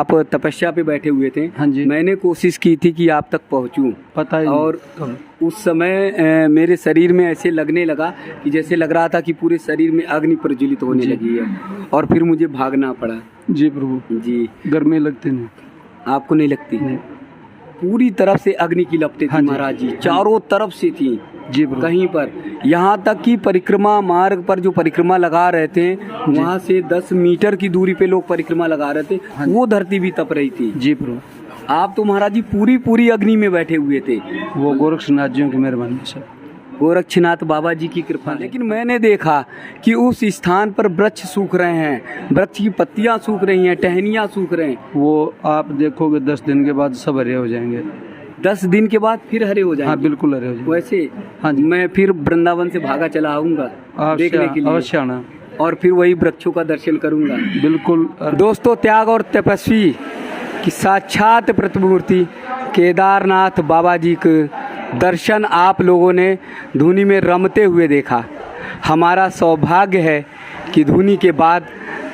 आप तपस्या पे बैठे हुए थे। हाँ जी। मैंने कोशिश की थी कि आप तक पहुंचूं, पता ही और उस समय मेरे शरीर में ऐसे लगने लगा कि जैसे लग रहा था कि पूरे शरीर में अग्नि प्रज्वलित होने लगी है, और फिर मुझे भागना पड़ा। जी प्रभु जी। गर्मी लगती नहीं? आपको नहीं लगती? नहीं। पूरी तरफ से अग्नि की लपटें थी महाराज जी, चारों तरफ से थी। जी प्रभु। कहीं पर यहाँ तक कि परिक्रमा मार्ग पर जो परिक्रमा लगा रहे थे, वहाँ से 10 मीटर की दूरी पे लोग परिक्रमा लगा रहे थे, वो धरती भी तप रही थी। जी प्रभु। आप तो महाराज जी पूरी अग्नि में बैठे हुए थे। वो गोरक्षनाथ जी की मेहरबानी सर, गोरक्षनाथ बाबा जी की कृपा। लेकिन मैंने देखा कि उस स्थान पर वृक्ष सूख रहे हैं, वृक्ष की पत्तियां सूख रही हैं, टहनियां सूख रहे हैं। वो आप देखोगे 10 दिन के बाद सब हरे हो जाएंगे। 10 दिन के बाद फिर हरे हो जाएंगे? हाँ बिल्कुल हरे हो जाएंगे। वैसे हाँ जी। मैं फिर वृंदावन से भागा चला आऊंगा देखने के लिए, अवश्य आना, और फिर वही वृक्षों का दर्शन करूंगा। बिल्कुल। दोस्तों, त्याग और तपस्वी की साक्षात प्रतिमूर्ति केदारनाथ बाबा जी के दर्शन आप लोगों ने धुनी में रमते हुए देखा। हमारा सौभाग्य है कि धुनी के बाद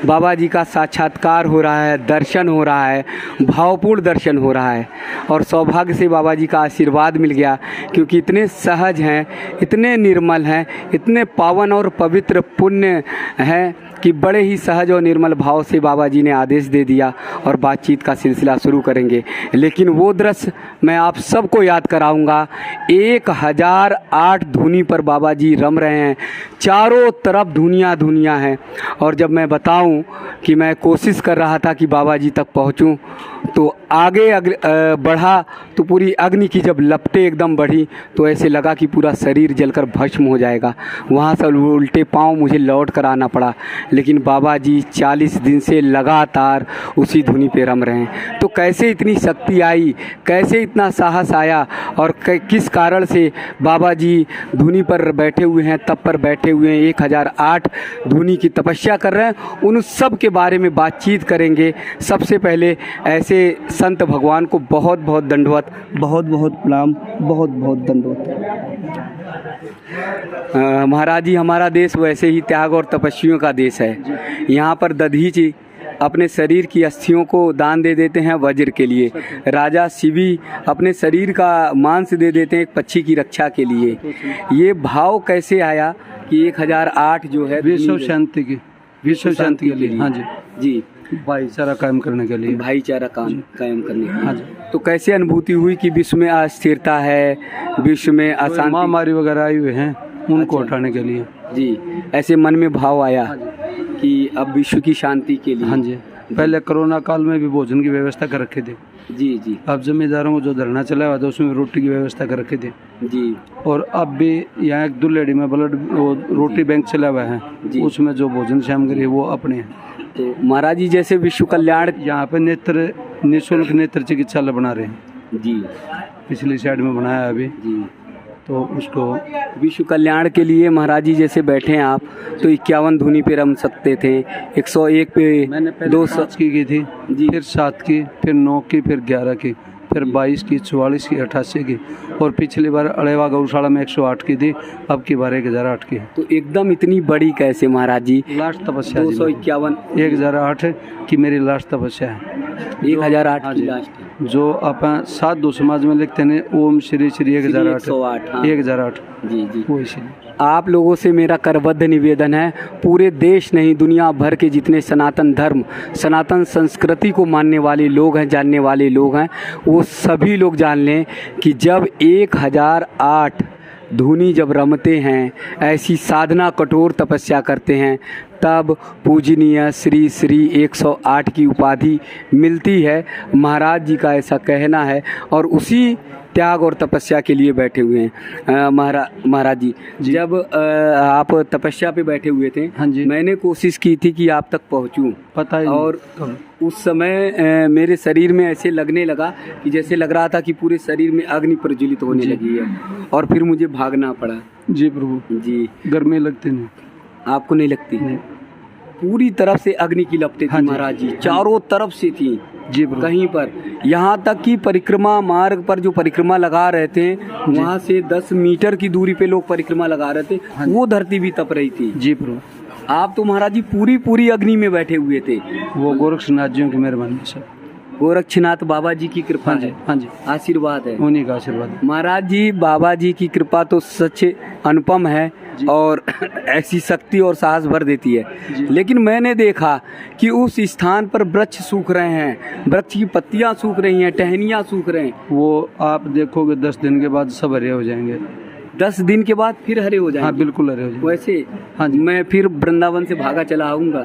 बाबा जी का साक्षात्कार हो रहा है, दर्शन हो रहा है, भावपूर्ण दर्शन हो रहा है, और सौभाग्य से बाबा जी का आशीर्वाद मिल गया, क्योंकि इतने सहज हैं, इतने निर्मल हैं, इतने पावन और पवित्र पुण्य हैं कि बड़े ही सहज और निर्मल भाव से बाबा जी ने आदेश दे दिया और बातचीत का सिलसिला शुरू करेंगे। लेकिन वो दृश्य मैं आप सबको याद कराऊंगा। 1008 धुनी पर बाबा जी रम रहे हैं, चारों तरफ धुनिया है। और जब मैं बताऊं कि मैं कोशिश कर रहा था कि बाबा जी तक पहुंचूं, तो आगे बढ़ा तो पूरी अग्नि की जब लपटें एकदम बढ़ी तो ऐसे लगा कि पूरा शरीर जलकर भस्म हो जाएगा। वहाँ से उल्टे पांव मुझे लौट कर आना पड़ा, लेकिन बाबा जी 40 दिन से लगातार उसी धुनी पे रम रहे हैं। तो कैसे इतनी शक्ति आई, कैसे इतना साहस आया, और किस कारण से बाबा जी धुनी पर बैठे हुए हैं, तप पर बैठे हुए हैं, 1008 धुनी की तपस्या कर रहे हैं, उन सब के बारे में बातचीत करेंगे। सबसे पहले ऐसे संत भगवान को बहुत बहुत दंडवत, बहुत बहुत प्रणाम, बहुत बहुत दंडवत। महाराज जी, हमारा देश वैसे ही त्याग और तपस्वियों का देश है। यहाँ पर दधीच अपने शरीर की अस्थियों को दान दे देते हैं वज्र के लिए, राजा शिवी अपने शरीर का मांस दे देते हैं एक पक्षी की रक्षा के लिए। ये भाव कैसे आया कि 1008 जो है विश्व शांति की, विश्व शांति के लिए? हाँ जी जी, भाईचारा कायम करने के लिए, भाईचारा कायम करने के लिए। हाँ जी। तो कैसे अनुभूति हुई कि विश्व में अस्थिरता है, विश्व में अशांति, महामारी वगैरह आई हुए हैं, उनको हटाने के लिए? जी, ऐसे मन में भाव आया कि अब विश्व की शांति के लिए। हाँ जी। पहले कोरोना काल में भी भोजन की व्यवस्था कर रखे थे। जी जी। अब जमींदारों को जो धरना चला हुआ था उसमें रोटी की व्यवस्था कर रखे थे। जी। और अब भी यहाँ एक दुल्हेड़ी में ब्लड रोटी बैंक चला हुआ है, उसमें जो भोजन सामग्री है वो अपने हैं। तो महाराज जी, जैसे विश्व कल्याण, यहाँ पे नेत्र निःशुल्क नेत्र चिकित्सालय बना रहे हैं जी, पिछली साइड में बनाया है अभी जी। तो उसको विश्व कल्याण के लिए महाराज जी जैसे बैठे हैं आप, तो 51 धुनी पे रम सकते थे, 101 पे, मैंने पहले 5 की थी जी, फिर 7 की, फिर 9 की, फिर 11 की, फिर 22 की, 44 की, 88 की, और पिछली बार अड़ेवा गौशाला में 108 की थी, अब की बार 1008 की है। तो एकदम इतनी बड़ी कैसे महाराज जी? लास्ट तपस्या 251 1008 की मेरी लास्ट तपस्या है। 1008 की लास्ट, जो अपन साधु समाज में लिखते हैं ओम श्री श्री 1008 1008 जी जी, वो इसीलिए। आप लोगों से मेरा करबद्ध निवेदन है, पूरे देश नहीं दुनिया भर के जितने सनातन धर्म, सनातन संस्कृति को मानने वाले लोग हैं, जानने वाले लोग हैं, वो सभी लोग जान लें कि जब 1008 धुनी जब रमते हैं, ऐसी साधना कठोर तपस्या करते हैं, तब पूजनीय श्री श्री 108 की उपाधि मिलती है। महाराज जी का ऐसा कहना है, और उसी त्याग और तपस्या के लिए बैठे हुए हैं। महाराज जी, जब आप तपस्या पे बैठे हुए थे, हाँ जी, मैंने कोशिश की थी कि आप तक पहुंचूं, पता ही और उस समय मेरे शरीर में ऐसे लगने लगा कि जैसे लग रहा था कि पूरे शरीर में अग्नि प्रज्वलित होने लगी है, और फिर मुझे भागना पड़ा। जी प्रभु। जी। गर्मी लगती नहीं? आपको नहीं लगती? नहीं। पूरी तरफ से अग्नि की लपटें थी महाराज जी, चारों तरफ से थी। जी। कहीं पर यहाँ तक कि परिक्रमा मार्ग पर जो परिक्रमा लगा रहे थे, वहाँ से 10 मीटर की दूरी पे लोग परिक्रमा लगा रहे थे, वो धरती भी तप रही थी। जी प्रभु। आप तो महाराज जी पूरी अग्नि में बैठे हुए थे। वो गोरक्षनाथ जी की मेहरबानी सर। गोरक्षनाथ बाबा जी की कृपा हाँ जी, है, हाँ जी, आशीर्वाद है। उन्हीं का आशीर्वाद है। महाराज जी, बाबा जी की कृपा तो सच अनुपम है और ऐसी शक्ति और साहस भर देती है। लेकिन मैंने देखा कि उस स्थान पर वृक्ष सूख रहे हैं, वृक्ष की पत्तियां सूख रही हैं, टहनियां सूख रहे हैं। वो आप देखोगे 10 दिन के बाद सब हरे हो जाएंगे। 10 दिन के बाद फिर हरे हो हाँ जाएंगे? बिल्कुल हरे हो जाएंगे। वैसे हाँ जी, मैं फिर वृंदावन से भागा चला आऊंगा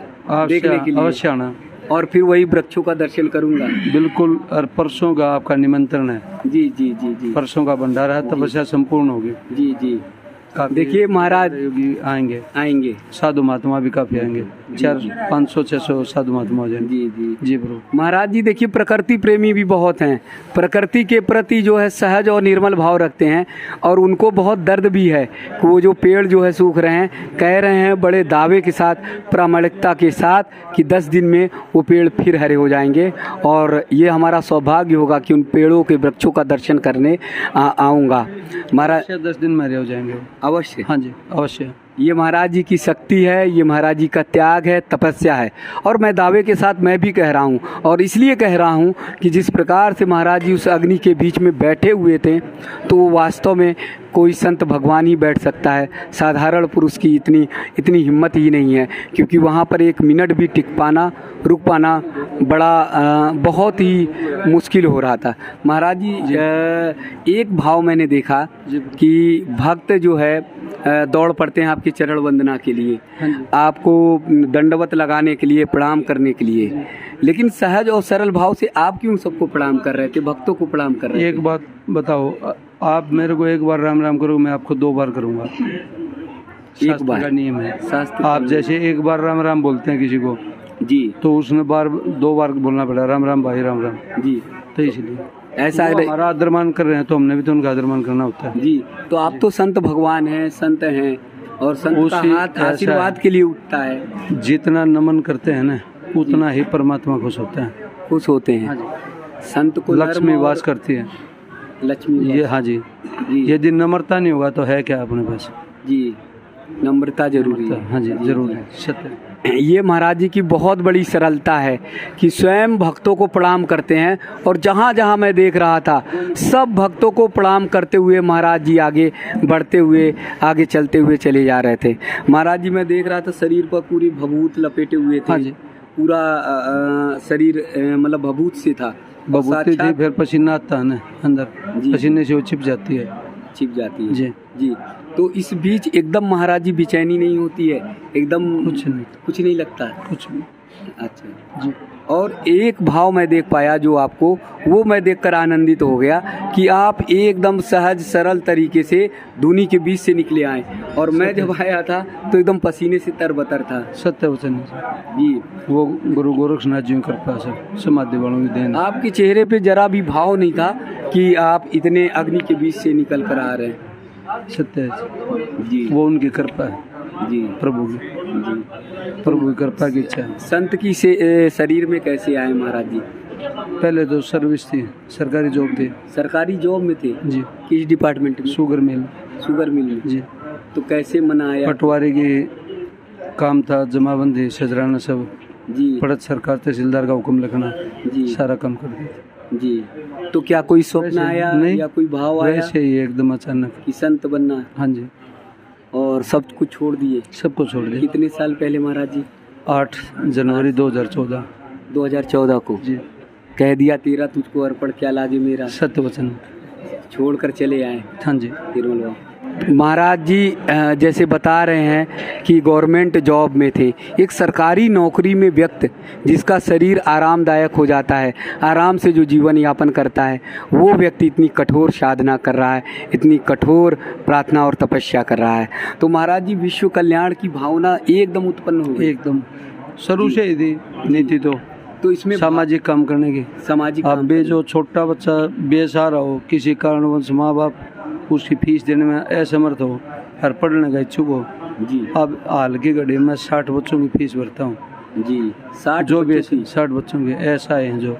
देखने के लिए, अवश्य आना और फिर वही वृक्षों का दर्शन करूंगा। बिल्कुल। और परसों का आपका निमंत्रण है। जी जी जी जी परसों का भंडारा है, तपस्या संपूर्ण होगी। जी जी। काफी देखिए महाराज योगी आएंगे, आएंगे, साधु महात्मा भी काफी आएंगे। 400-500-600 साधु महात्मा हो जाएंगे। जी जी जी प्रभु। महाराज जी, देखिए प्रकृति प्रेमी भी बहुत हैं, प्रकृति के प्रति जो है सहज और निर्मल भाव रखते हैं, और उनको बहुत दर्द भी है कि वो जो पेड़ जो है सूख रहे हैं, कह रहे हैं बड़े दावे के साथ, प्रामाणिकता के साथ कि 10 दिन में वो पेड़ फिर हरे हो जाएंगे, और ये हमारा सौभाग्य होगा कि उन पेड़ों के वृक्षों का दर्शन करने आऊँगा। महाराज 10 दिन में हरे हो जाएंगे अवश्य। हाँ जी अवश्य। ये महाराज जी की शक्ति है, ये महाराज जी का त्याग है, तपस्या है, और मैं दावे के साथ मैं भी कह रहा हूँ, और इसलिए कह रहा हूँ कि जिस प्रकार से महाराज जी उस अग्नि के बीच में बैठे हुए थे, तो वो वास्तव में कोई संत भगवान ही बैठ सकता है, साधारण पुरुष की इतनी हिम्मत ही नहीं है, क्योंकि वहाँ पर 1 मिनट भी टिक पाना, रुक पाना बड़ा बहुत ही मुश्किल हो रहा था। महाराज जी एक भाव मैंने देखा कि भक्त जो है दौड़ पड़ते हैं आपकी चरण वंदना के लिए, आपको दंडवत लगाने के लिए, प्रणाम करने के लिए, लेकिन सहज और सरल भाव से आप क्यों सबको प्रणाम कर रहे थे, भक्तों को प्रणाम कर रहे थे? एक बात बताओ, आप मेरे को एक बार राम राम करो, मैं आपको 2 बार करूंगा। एक बार का नियम है। शास्त्र आप जैसे एक बार राम राम बोलते हैं किसी को, जी, तो उसने 2 बार बोलना पड़ा, राम राम भाई राम राम जी। तो इसलिए ऐसा वो हमारा आदरमान कर रहे हैं, तो हमने भी तो उनका आदरमान करना होता है। जी। तो आप तो संत भगवान हैं, संत हैं, और संत का हाथ आशीर्वाद के लिए उठता है। जितना नमन करते हैं ना, उतना ही परमात्मा खुश होता है, खुश होते हैं। संत को लक्ष्मी वास करती है। लक्ष्मी ये हाँ जी, यदि नम्रता नहीं होगा तो है क्या अपने पास? जी, नम्रता जरूरी है। हाँ जी जरूरी है, सत्य। ये महाराज जी की बहुत बड़ी सरलता है कि स्वयं भक्तों को प्रणाम करते हैं, और जहाँ जहाँ मैं देख रहा था सब भक्तों को प्रणाम करते हुए महाराज जी आगे बढ़ते हुए, आगे चलते हुए चले जा रहे थे। महाराज जी मैं देख रहा था शरीर पर पूरी भभूत लपेटे हुए थे। हाँ जी। पूरा शरीर मतलब भभूत से था। भभूति थी, फिर पसीना आता है ना अंदर, पसीने से वो छिप जाती है। छिप जाती है। जी जी। तो इस बीच एकदम महाराज जी बेचैनी नहीं होती है? एकदम कुछ नहीं लगता है? कुछ नहीं। अच्छा जी। और एक भाव मैं देख पाया जो आपको, वो मैं देखकर आनंदित हो गया कि आप एकदम सहज सरल तरीके से धुनी के बीच से निकले आए, और मैं जब आया था तो एकदम पसीने से तरबतर था। सत्य वचन जी। वो गुरु गोरक्षनाथ जी की कृपा से, समाधि वालों की देन। आपके चेहरे पे जरा भी भाव नहीं था कि आप इतने अग्नि के बीच से निकल कर आ रहे हैं। सत्य है जी। वो उनकी कृपा है जी, प्रभु की जी, प्रभु की कृपा की इच्छा है। संत की से शरीर में कैसे आए महाराज जी? पहले तो सर्विस थी, सरकारी जॉब थी। सरकारी जॉब में थे जी? किस डिपार्टमेंट में? Sugar mill. शुगर मिल में जी। तो कैसे मनाया? पटवारी की काम था, जमाबंदी सजराना सब जी, पड़त सरकार तहसीलदार का हुक्म लिखना जी, सारा काम कर दिया जी। तो क्या कोई स्वप्न आया नहीं, या कोई भाव आया? वैसे ही एकदम अचानक कि संत बनना है? हाँ जी। और सब कुछ छोड़ दिए? सबको छोड़ दिया। कितने साल पहले महाराज जी? 8 जनवरी 2014 2014 को जी। कह दिया तेरा तुझको अर्पण क्या लागे मेरा, सत्य वचन छोड़कर चले आए। हाँ जी। महाराज जी जैसे बता रहे हैं कि गवर्नमेंट जॉब में थे, एक सरकारी नौकरी में व्यक्ति जिसका शरीर आरामदायक हो जाता है, आराम से जो जीवन यापन करता है, वो व्यक्ति इतनी कठोर साधना कर रहा है, इतनी कठोर प्रार्थना और तपस्या कर रहा है। तो महाराज जी विश्व कल्याण की भावना एकदम उत्पन्न हो गई। एकदम शुरू से ही थी नीति। तो इसमें सामाजिक काम करने की, सामाजिक अब भी जो छोटा बच्चा बेसहारा हो, किसी कारणवश माँ बाप उसकी फीस देने में असमर्थ हो और पढ़ने का इच्छुक हो जी, अब हाल की घड़ी में 60 बच्चों की फीस भरता हूँ जी। 60 जो भी 60 बच्चों की ऐसा है जो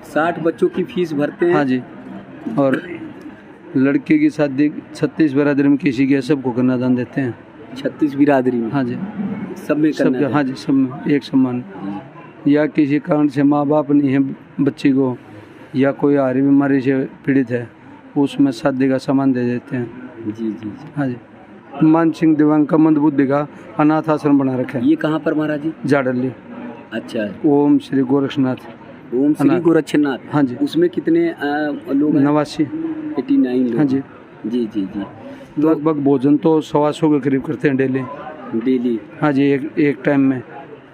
60 बच्चों की फीस भरते हैं। हाँ जी। और लड़के की शादी 36 बिरादरी में किसी के सबको कन्यादान देते हैं। 36 बिरादरी में? हाँ जी। सब में करना? हाँ जी, सब में एक सम्मान। या किसी कारण से माँ बाप नहीं है बच्ची को, या कोई आहारी बीमारी से पीड़ित है, उसमें शादी का सामान दे देते हैं। जी जी। हाँ जी। मान सिंह दिवांग का मंद बुद्धि का अनाथ आश्रम बना रखा है। ये कहाँ पर महाराज जी? जाडली। अच्छा। ओम श्री गोरक्षनाथ। ओम श्री गोरक्षनाथ। हाँ जी। उसमें कितने लोग हैं? 89 लोग। हाँ जी। जी जी जी। लगभग भोजन तो 125 के करीब करते हैं डेली। हाँ जी, एक टाइम में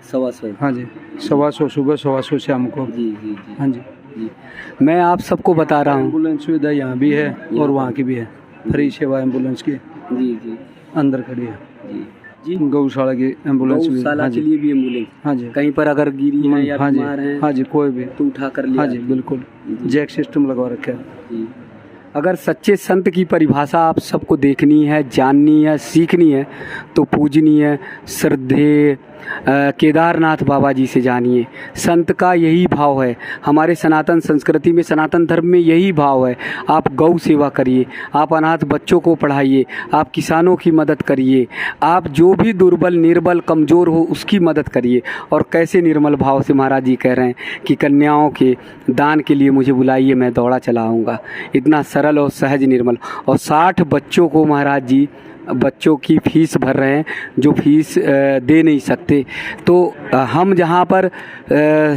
125। हाँ जी, 125 सुबह, 125 शाम को। जी जी जी। हाँ जी। जी। मैं आप सबको बता रहा हूँ, एम्बुलेंस सुविधा यहाँ भी है और वहाँ की भी है। फ्री सेवा एम्बुलेंस की जी जी अंदर खड़ी है। जी जी। गौशाला की एम्बुलेंस भी। गौशाला के लिए भी एम्बुलेंस। हाँ जी। कहीं पर अगर गिरी है या बीमार है, हाँ जी, कोई भी तो उठा कर लिया। हाँ जी, बिल्कुल जैक सिस्टम लगवा रखा है। जी। अगर सच्चे संत की परिभाषा आप सबको देखनी है, जाननी है, सीखनी है, तो पूजनीय श्रद्धेय केदारनाथ बाबा जी से जानिए। संत का यही भाव है, हमारे सनातन संस्कृति में, सनातन धर्म में यही भाव है। आप गौ सेवा करिए, आप अनाथ बच्चों को पढ़ाइए, आप किसानों की मदद करिए, आप जो भी दुर्बल, निर्बल, कमज़ोर हो उसकी मदद करिए। और कैसे निर्मल भाव से महाराज जी कह रहे हैं कि कन्याओं के दान के लिए मुझे बुलाइए, मैं दौड़ा चला आऊँगा। इतना सरल और सहज निर्मल। और 60 बच्चों को महाराज जी बच्चों की फीस भर रहे हैं, जो फीस दे नहीं सकते। तो हम जहाँ पर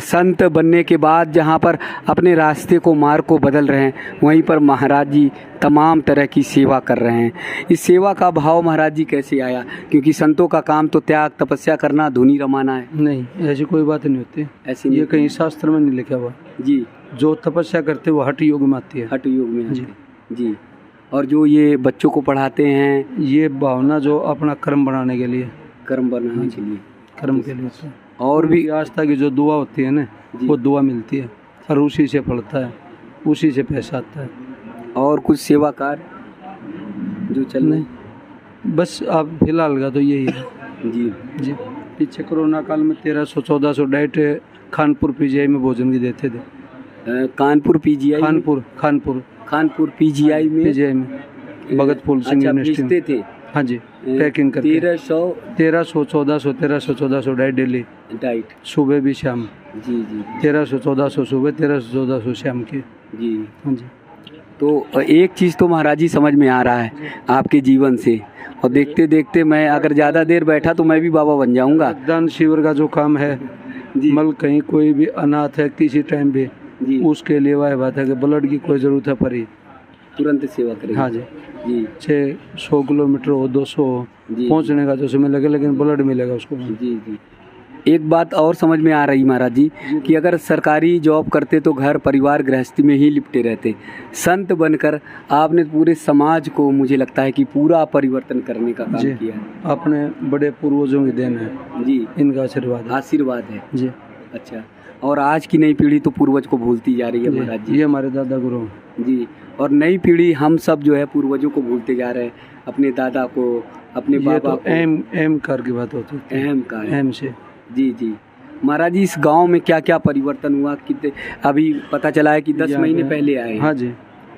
संत बनने के बाद जहाँ पर अपने रास्ते को, मार्ग को बदल रहे हैं, वहीं पर महाराज जी तमाम तरह की सेवा कर रहे हैं। इस सेवा का भाव महाराज जी कैसे आया? क्योंकि संतों का काम तो त्याग, तपस्या करना, धुनी रमाना है। नहीं, ऐसी कोई बात नहीं होती। ऐसी ये कहीं शास्त्र में नहीं लिखा हुआ जी। जो तपस्या करते वो हठ योग में आती है। हठ योग में जी जी। और जो ये बच्चों को पढ़ाते हैं, ये भावना जो अपना कर्म बनाने के लिए, कर्म बनाने के लिए, कर्म के लिए। और भी आस्था की जो दुआ होती है ना, वो दुआ मिलती है और उसी से फलता है, उसी से पैसा आता है। और कुछ सेवा कार्य जो चल रहे? बस आप फिलहाल का तो यही है। जी जी। पीछे कोरोना काल में 1300-1400 डाइट खानपुर पीजीआई में भोजन की देते थे। कानपुर पीजीआई, खानपुर पीजीआई में भगत फूल सिंह यूनिवर्सिटी थे। हाँ जी, पैकिंग करके 1300-1400 डाइट डेली, डाइट सुबह भी शाम। जी जी। 1300-1400 सुबह, 1300-1400 शाम की। जी हाँ जी। तो एक चीज़ तो महाराज जी समझ में आ रहा है आपके जीवन से, और देखते देखते मैं अगर ज़्यादा देर बैठा तो मैं भी बाबा बन जाऊंगा। दान शिविर का जो काम है, मल कहीं कोई भी अनाथ है किसी टाइम भी, उसके लिए वह बात है कि ब्लड की कोई ज़रूरत है पड़ी, तुरंत सेवा करें। हाँ जी जी। 600 किलोमीटर हो, 200 हो, पहुँचने का जो समय लगे, लेकिन ब्लड मिलेगा उसको। जी जी। एक बात और समझ में आ रही महाराज जी कि अगर सरकारी जॉब करते तो घर परिवार गृहस्थी में ही लिपटे रहते। संत बनकर आपने पूरे समाज को, मुझे लगता है कि पूरा परिवर्तन करने का काम किया है। अपने बड़े पूर्वजों की देन है जी, इनका आशीर्वाद है जी। अच्छा। और आज की नई पीढ़ी तो पूर्वज को भूलती जा रही है महाराज जी। ये हमारे दादा गुरु जी। और नई पीढ़ी हम सब जो है पूर्वजों को भूलते जा रहे हैं, अपने दादा को, अपने बाबा को। एम कार की बात होती है, अहम कार, एम से। जी जी। महाराज जी, इस गांव में क्या क्या परिवर्तन हुआ? कितने अभी पता चला है कि 10 महीने पहले आए। हाँ जी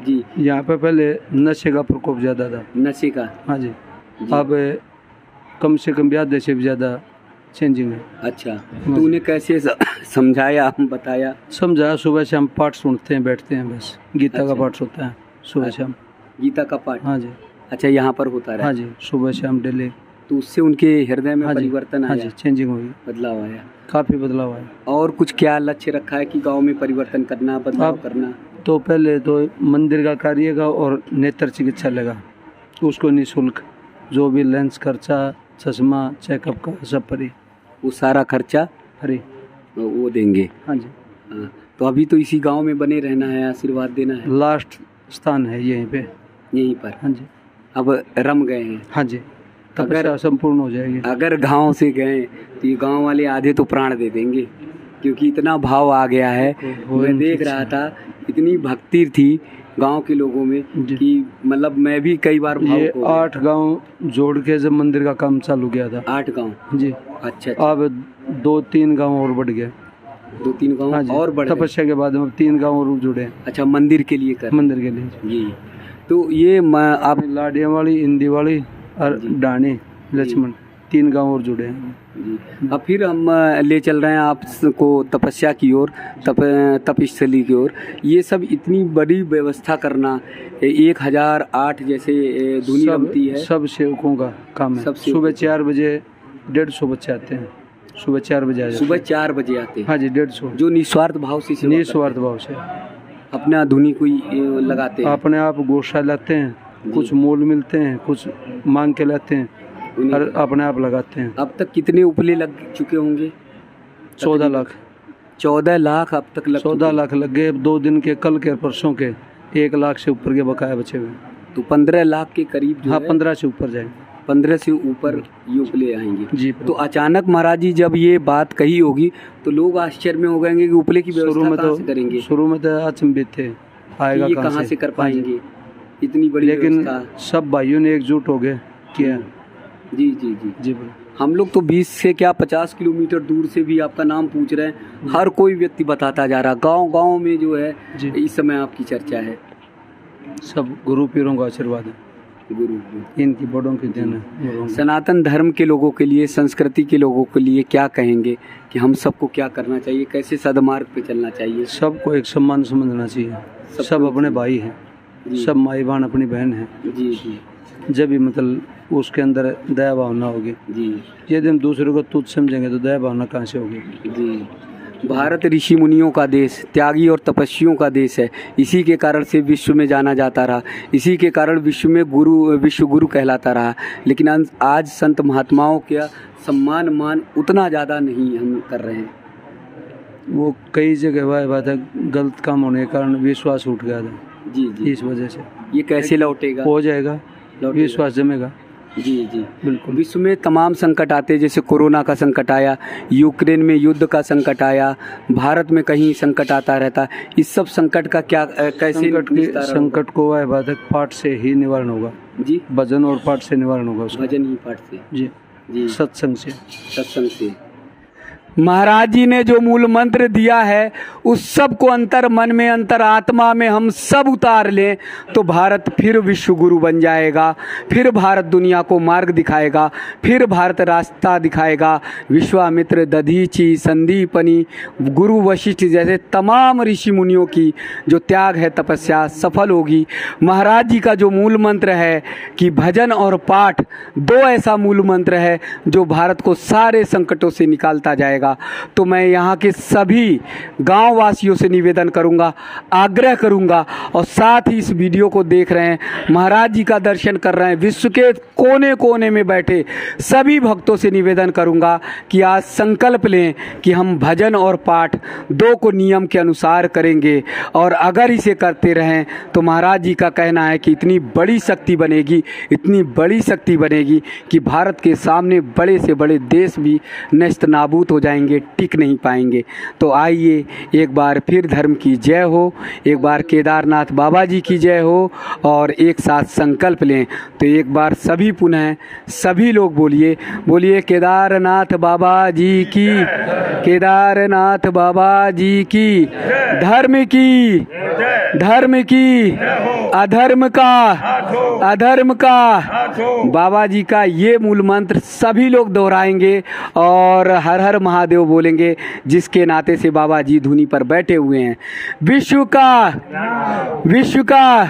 जी। यहाँ पे पहले नशे का प्रकोप ज़्यादा था। नशे का? हाँ जी। अब कम से कम आधे से भी ज़्यादा चेंजिंग है। अच्छा, तो उन्हें कैसे समझाया, हम बताया? समझाया, सुबह शाम पाठ सुनते हैं, बैठते हैं, बस गीता का पाठ होता है सुबह शाम। गीता का पाठ? हाँ जी। अच्छा, यहाँ पर होता है? हाँ जी, सुबह शाम डेली। तो उससे उनके हृदय में परिवर्तन आया? हाँ जी, चेंजिंग हुई, बदलाव आया, काफ़ी बदलाव आया। और कुछ क्या लक्ष्य रखा है कि गांव में परिवर्तन करना, बदलाव करना? तो पहले तो मंदिर का कार्य का और नेत्र चिकित्सालय का, उसको निःशुल्क जो भी लेंस खर्चा, चश्मा, चेकअप का सब फ्री, वो सारा खर्चा फ्री वो देंगे। हाँ जी। तो अभी तो इसी गांव में बने रहना है, आशीर्वाद देना है? लास्ट स्थान है यहीं पे, यहीं पर? हाँ जी। अब रम गए हैं? हाँ जी, अगर संपूर्ण हो जाएगी। अगर गांव से गए तो ये गांव वाले आधे तो प्राण दे देंगे, क्योंकि इतना भाव आ गया है। मैं देख रहा था, इतनी भक्ति थी गांव के लोगों में कि मतलब मैं भी कई बार ये 8 गांव जोड़ के जब मंदिर का काम चालू किया था। 8 गांव? जी। अच्छा। अब 2-3 गांव और बढ़ गए। 2-3 गांव और बढ़ गए तपस्या के बाद 3 गांव और जुड़े। अच्छा, मंदिर के लिए कर? मंदिर के लिए जी। तो ये आप लाडिया वाली, इंदी वाली और डाणी लक्ष्मण 3 गांव और जुड़े हैं जी। अब फिर हम ले चल रहे हैं आपको तपस्या की ओर, तपस्थली की ओर। ये सब इतनी बड़ी व्यवस्था करना, 1008 जैसे धुनी रमती है, सब सेवकों का काम है। सुबह 4 बजे 150 बच्चे आते हैं, सुबह 4 बजे सुबह 4 बजे आते हैं। हाँ जी, 150 जो निस्वार्थ भाव से निस्वार्थ भाव से अपना धुनी कोई लगाते हैं, अपने आप गौशाला लाते हैं, कुछ मोल मिलते हैं, कुछ मांग के लाते हैं और अपने आप लगाते हैं। अब तक कितने उपले लग चुके होंगे? 14 लाख 14 लाख अब तक 14 लाख लग गए। 2 दिन के, कल के परसों के 1 लाख से ऊपर के बकाया बचे हुए। तो 15 लाख के करीब। हाँ, 15 से ऊपर जाएंगे। 15 से ऊपर ये उपले आएंगे जी। तो अचानक महाराज जी जब ये बात कही होगी तो लोग आश्चर्य में हो गए कि उपले की व्यवस्था कहाँ से करेंगे? शुरू में तो अचंभित थे, आएगा कहाँ से कर पाएंगे इतनी बड़ी लेकिन सब भाइयों ने एकजुट हो गए किया। जी जी जी जी। हम लोग तो 20 से क्या 50 किलोमीटर दूर से भी आपका नाम पूछ रहे हैं, हर कोई व्यक्ति बताता जा रहा, गांव-गांव में जो है इस समय आपकी चर्चा है। सब गुरु पीरों का आशीर्वाद है, गुरु इनकी बड़ों की देन है। सनातन धर्म के लोगों के लिए, संस्कृति के लोगों के लिए क्या कहेंगे कि हम सबको क्या करना चाहिए, कैसे सदमार्ग पे चलना चाहिए? सबको एक सम्मान समझना चाहिए। सब अपने भाई हैं, सब माई बहन अपनी बहन है। जी जी। जब भी मतलब उसके अंदर दया भावना होगी जी। यदि हम दूसरे को तुच्छ समझेंगे तो दया भावना कहाँ से होगी? जी। भारत ऋषि मुनियों का देश, त्यागी और तपस्वियों का देश है। इसी के कारण से विश्व में जाना जाता रहा, इसी के कारण विश्व में विश्व गुरु कहलाता रहा। लेकिन आज संत महात्माओं का सम्मान मान उतना ज़्यादा नहीं हम कर रहे हैं। वो कई जगह बात है, गलत काम होने के कारण विश्वास उठ गया था। जी जी। इस वजह से ये कैसे लौटेगा? हो जाएगा, विश्वास जमेगा। जी जी बिल्कुल। विश्व में तमाम संकट आते, जैसे कोरोना का संकट आया, यूक्रेन में युद्ध का संकट आया, भारत में कहीं संकट आता रहता। इस सब संकट का क्या कैसे संकट को वह बात है, पाठ से ही निवारण होगा जी। भजन और पाठ से निवारण होगा उसका। भजन ही पाठ से जी जी। सत्संग से महाराज जी ने जो मूल मंत्र दिया है उस सब को अंतर मन में, अंतर आत्मा में हम सब उतार लें तो भारत फिर विश्व गुरु बन जाएगा, फिर भारत दुनिया को मार्ग दिखाएगा, फिर भारत रास्ता दिखाएगा। विश्वामित्र, दधीची, संदीपनी, गुरु वशिष्ठ जैसे तमाम ऋषि मुनियों की जो त्याग है, तपस्या सफल होगी। महाराज जी का जो मूल मंत्र है कि भजन और पाठ, 2 ऐसा मूल मंत्र है जो भारत को सारे संकटों से निकालता जाएगा। तो मैं यहाँ के सभी गांव वासियों से निवेदन करूंगा, आग्रह करूंगा, और साथ ही इस वीडियो को देख रहे हैं, महाराज जी का दर्शन कर रहे हैं, विश्व के कोने कोने में बैठे सभी भक्तों से निवेदन करूंगा कि आज संकल्प लें कि हम भजन और पाठ 2 को नियम के अनुसार करेंगे। और अगर इसे करते रहें तो महाराज जी का कहना है कि इतनी बड़ी शक्ति बनेगी, इतनी बड़ी शक्ति बनेगी कि भारत के सामने बड़े से बड़े देश भी नष्ट नाबूद हो जाएंगे, टिक नहीं पाएंगे। तो आइए एक बार फिर धर्म की जय हो, एक बार केदारनाथ बाबा जी की जय हो, और एक साथ संकल्प लें। तो एक बार सभी पुनः सभी लोग बोलिए केदारनाथ बाबा जी की, केदारनाथ बाबा जी की, धर्म की, अधर्म का बाबा जी का ये मूल मंत्र सभी लोग दोहराएंगे और हर हर महादेव बोलेंगे, जिसके नाते से बाबा जी धुनी पर बैठे हुए हैं। विश्व का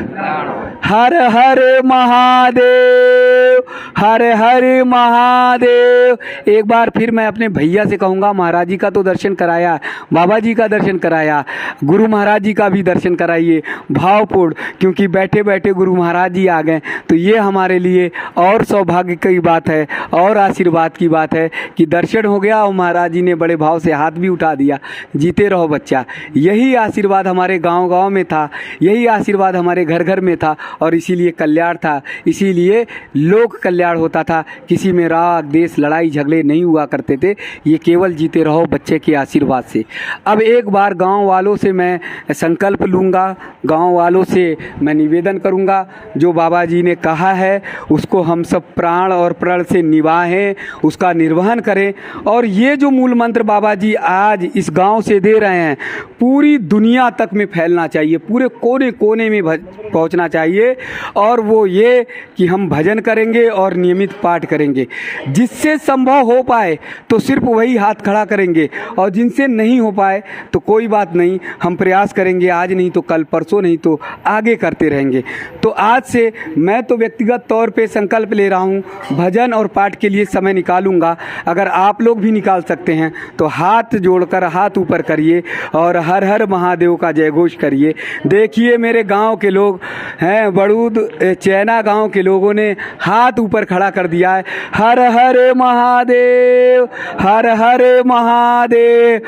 हर हर महादेव, हर हर महादेव। एक बार फिर मैं अपने भैया से कहूँगा, महाराज जी का तो दर्शन कराया, बाबा जी का दर्शन कराया, गुरु महाराज जी का भी दर्शन कराइए भावपूर्ण, क्योंकि बैठे बैठे गुरु महाराज जी आ गए तो ये हमारे लिए और सौभाग्य की बात है और आशीर्वाद की बात है कि दर्शन हो गया और महाराज जी ने बड़े भाव से हाथ भी उठा दिया, जीते रहो बच्चा। यही आशीर्वाद हमारे गांव-गांव में था, यही आशीर्वाद हमारे घर घर में था, और इसीलिए कल्याण था, इसीलिए लोक कल्याण होता था। किसी में राग देश लड़ाई झगड़े नहीं हुआ करते थे, ये केवल जीते रहो बच्चे के आशीर्वाद से। अब एक बार गाँव वालों से मैं संकल्प लूँ करूँगा, गांव वालों से मैं निवेदन करूँगा, जो बाबा जी ने कहा है उसको हम सब प्राण और प्रण से निभाएं, उसका निर्वहन करें। और ये जो मूल मंत्र बाबा जी आज इस गांव से दे रहे हैं, पूरी दुनिया तक में फैलना चाहिए, पूरे कोने कोने में पहुंचना चाहिए। और वो ये कि हम भजन करेंगे और नियमित पाठ करेंगे। जिससे संभव हो पाए तो सिर्फ वही हाथ खड़ा करेंगे, और जिनसे नहीं हो पाए तो कोई बात नहीं, हम प्रयास करेंगे, आज नहीं तो कल, परसों नहीं तो आगे करते रहेंगे। तो आज से मैं तो व्यक्तिगत तौर पे संकल्प ले रहा हूँ, भजन और पाठ के लिए समय निकालूंगा। अगर आप लोग भी निकाल सकते हैं तो हाथ जोड़कर हाथ ऊपर करिए और हर हर महादेव का जय घोष करिए। देखिए मेरे गांव के लोग हैं, बड़ूद चैना गांव के लोगों ने हाथ ऊपर खड़ा कर दिया है। हर हर महादेव, हर हर महादेव।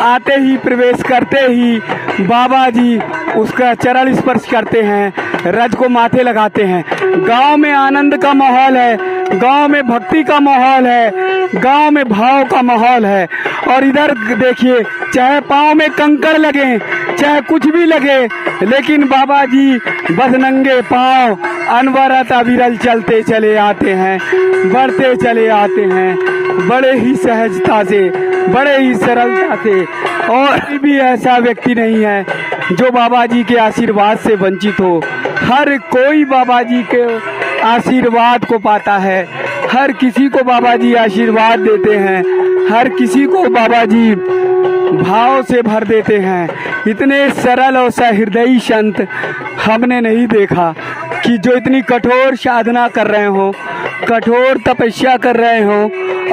आते ही, प्रवेश करते ही बाबा जी उसका चरण स्पर्श करते हैं, रज को माथे लगाते हैं। गांव में आनंद का माहौल है, गांव में भक्ति का माहौल है, गांव में भाव का माहौल है। और इधर देखिए, चाहे पाँव में कंकड़ लगे, चाहे कुछ भी लगे, लेकिन बाबा जी बस नंगे पाँव अनवरत अविरल चलते चले आते हैं, बढ़ते चले आते हैं, बड़े ही सहजता से, बड़े ही सरलता से। और भी ऐसा व्यक्ति नहीं है जो बाबा जी के आशीर्वाद से वंचित हो। हर कोई बाबा जी के आशीर्वाद को पाता है, हर किसी को बाबा जी आशीर्वाद देते हैं, हर किसी को बाबा जी भाव से भर देते हैं। इतने सरल और सहृदयी संत हमने नहीं देखा कि जो इतनी कठोर साधना कर रहे हो, कठोर तपस्या कर रहे हो,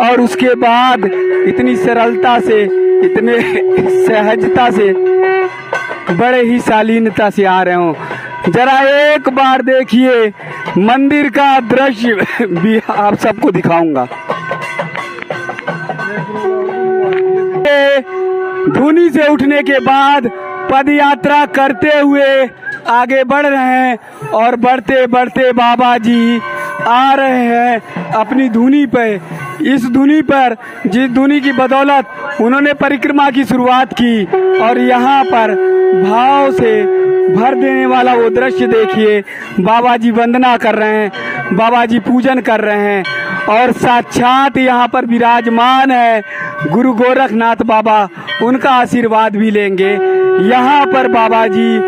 और उसके बाद इतनी सरलता से, इतने सहजता से, बड़े ही शालीनता से आ रहे हो। जरा एक बार देखिए, मंदिर का दृश्य भी आप सबको दिखाऊंगा। धुनी से उठने के बाद पद यात्रा करते हुए आगे बढ़ रहे हैं, और बढ़ते बढ़ते बाबा जी आ रहे हैं अपनी धुनी पे। इस धुनी पर, जिस धुनी की बदौलत उन्होंने परिक्रमा की शुरुआत की, और यहाँ पर भाव से भर देने वाला वो दृश्य देखिए। बाबा जी वंदना कर रहे हैं, बाबा जी पूजन कर रहे हैं और साक्षात यहाँ पर विराजमान है गुरु गोरखनाथ बाबा। उनका आशीर्वाद भी लेंगे। यहाँ पर बाबा जी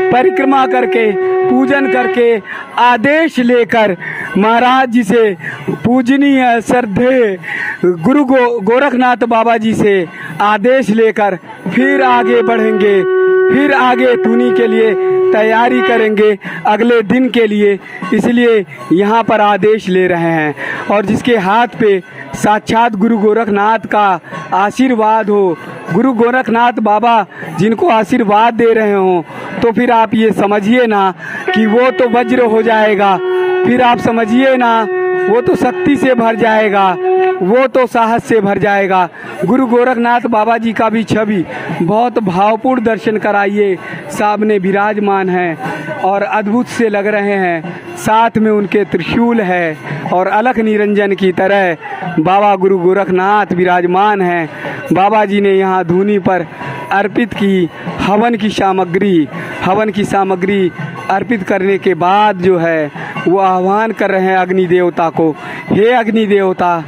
परिक्रमा करके पूजन करके आदेश लेकर महाराज जी से पूजनीय श्रद्धेय गुरु गोरखनाथ बाबा जी से आदेश लेकर फिर आगे बढ़ेंगे, फिर आगे धुनी के लिए तैयारी करेंगे अगले दिन के लिए। इसलिए यहाँ पर आदेश ले रहे हैं और जिसके हाथ पे साक्षात गुरु गोरखनाथ का आशीर्वाद हो, गुरु गोरखनाथ बाबा जिनको आशीर्वाद दे रहे हो, तो फिर आप ये समझिए ना कि वो तो वज्र हो जाएगा, फिर आप समझिए ना वो तो शक्ति से भर जाएगा, वो तो साहस से भर जाएगा। गुरु गोरखनाथ बाबा जी का भी छवि बहुत भावपूर्ण दर्शन कराइए। सामने विराजमान हैं और अद्भुत से लग रहे हैं, साथ में उनके त्रिशूल है और अलख निरंजन की तरह बाबा गुरु गोरखनाथ विराजमान हैं। बाबा जी ने यहाँ धूनी पर अर्पित की हवन की सामग्री अर्पित करने के बाद जो है वो आह्वान कर रहे हैं अग्नि देवता को, हे अग्नि देवता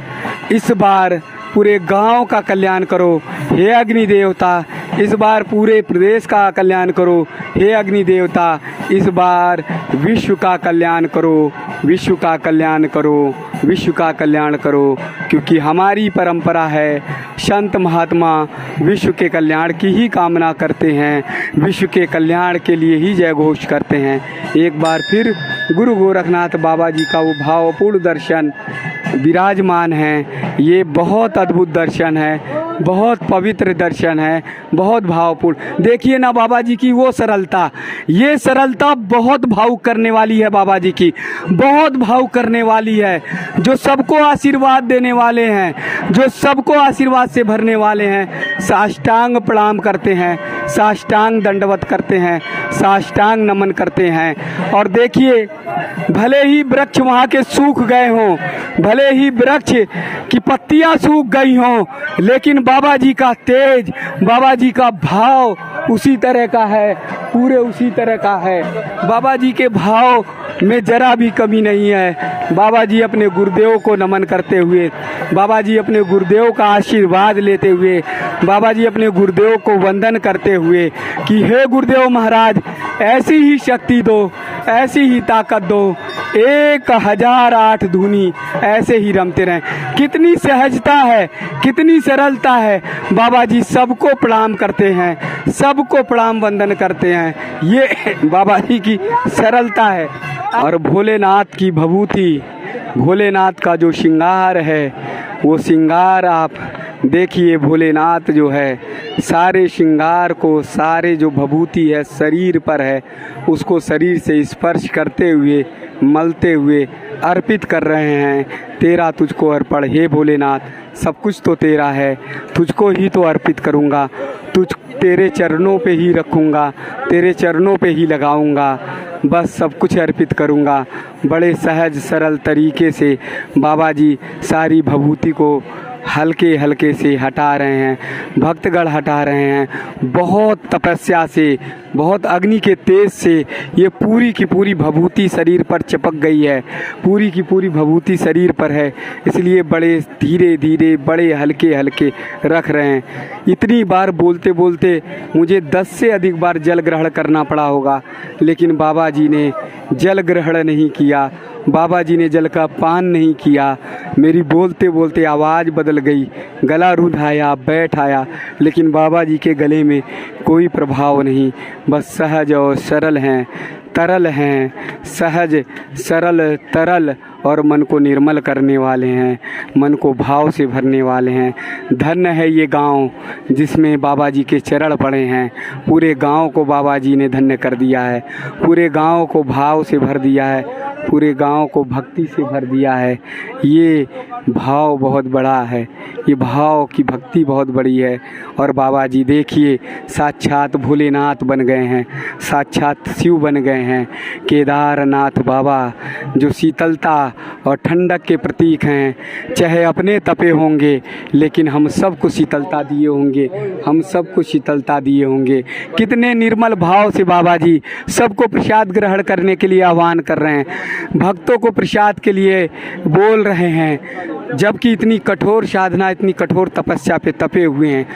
इस बार पूरे गांव का कल्याण करो, हे अग्नि देवता इस बार पूरे प्रदेश का कल्याण करो, हे अग्नि देवता इस बार विश्व का कल्याण करो, विश्व का कल्याण करो, विश्व का कल्याण करो। क्योंकि हमारी परंपरा है, संत महात्मा विश्व के कल्याण की ही कामना करते हैं, विश्व के कल्याण के लिए ही जय घोष करते हैं। एक बार फिर गुरु गोरखनाथ बाबा जी का वो भावपूर्ण दर्शन विराजमान है। ये बहुत अद्भुत दर्शन है, बहुत पवित्र दर्शन है, बहुत भावपूर्ण। देखिए ना बाबा जी की वो सरलता, ये सरलता बहुत भावुक करने वाली है। बाबा जी की बहुत भावुक करने वाली है, जो सबको आशीर्वाद देने वाले हैं, जो सबको आशीर्वाद से भरने वाले हैं। साष्टांग प्रणाम करते हैं, साष्टांग दंडवत करते हैं, साष्टांग नमन करते हैं। और देखिए भले ही वृक्ष वहाँ के सूख गए हों, भले ही वृक्ष की पत्तियां सूख गई हों, लेकिन बाबा जी का तेज, बाबा जी का भाव उसी तरह का है, पूरे उसी तरह का है। बाबा जी के भाव में जरा भी कमी नहीं है। बाबा जी अपने गुरुदेव को नमन करते हुए, बाबा जी अपने गुरुदेव का आशीर्वाद लेते हुए, बाबा जी अपने गुरुदेव को वंदन करते हुए कि हे गुरुदेव महाराज ऐसी ही शक्ति दो, ऐसी ही ताकत दो, 1008 धुनी ऐसे ही रमते रहें। कितनी सहजता है, कितनी सरलता है। बाबा जी सबको प्रणाम करते हैं, सबको प्रणाम वंदन करते हैं। ये बाबा जी की सरलता है। और भोलेनाथ की भभूति, भोलेनाथ का जो श्रृंगार है, वो श्रृंगार आप देखिए। भोलेनाथ जो है सारे श्रृंगार को, सारे जो भभूति है शरीर पर है, उसको शरीर से स्पर्श करते हुए, मलते हुए अर्पित कर रहे हैं। तेरा तुझको अर्पण, हे भोलेनाथ सब कुछ तो तेरा है, तुझको ही तो अर्पित करूँगा, तेरे चरणों पे ही रखूँगा, तेरे चरणों पे ही लगाऊँगा, बस सब कुछ अर्पित करूँगा। बड़े सहज सरल तरीके से बाबा जी सारी भभूति को हल्के हल्के से हटा रहे हैं, भक्तगण हटा रहे हैं। बहुत तपस्या से, बहुत अग्नि के तेज से ये पूरी की पूरी भभूति शरीर पर चिपक गई है, पूरी की पूरी भभूति शरीर पर है। इसलिए बड़े धीरे धीरे, बड़े हल्के हल्के रख रहे हैं। इतनी बार बोलते बोलते मुझे 10 से अधिक बार जल ग्रहण करना पड़ा होगा, लेकिन बाबा जी ने जल ग्रहण नहीं किया, बाबा जी ने जल का पान नहीं किया। मेरी बोलते बोलते आवाज़ बदल गई, गला रुंध आया, बैठ आया, लेकिन बाबा जी के गले में कोई प्रभाव नहीं। बस सहज और सरल हैं, तरल हैं, सहज सरल तरल और मन को निर्मल करने वाले हैं, मन को भाव से भरने वाले हैं। धन्य है ये गांव जिसमें बाबा जी के चरण पड़े हैं। पूरे गांव को बाबा जी ने धन्य कर दिया है, पूरे गांव को भाव से भर दिया है, पूरे गांव को भक्ति से भर दिया है। ये भाव बहुत बड़ा है, ये भाव की भक्ति बहुत बड़ी है। और बाबा जी देखिए साक्षात भोलेनाथ बन गए हैं, साक्षात शिव बन गए हैं। केदारनाथ बाबा जो शीतलता और ठंडक के प्रतीक हैं। चाहे अपने तपे होंगे लेकिन हम सबको शीतलता दिए होंगे, हम सबको शीतलता दिए होंगे। कितने निर्मल भाव से बाबा जी सबको प्रसाद ग्रहण करने के लिए आह्वान कर रहे हैं, भक्तों को प्रसाद के लिए बोल रहे हैं, जबकि इतनी कठोर साधना, इतनी कठोर तपस्या पे तपे हुए हैं।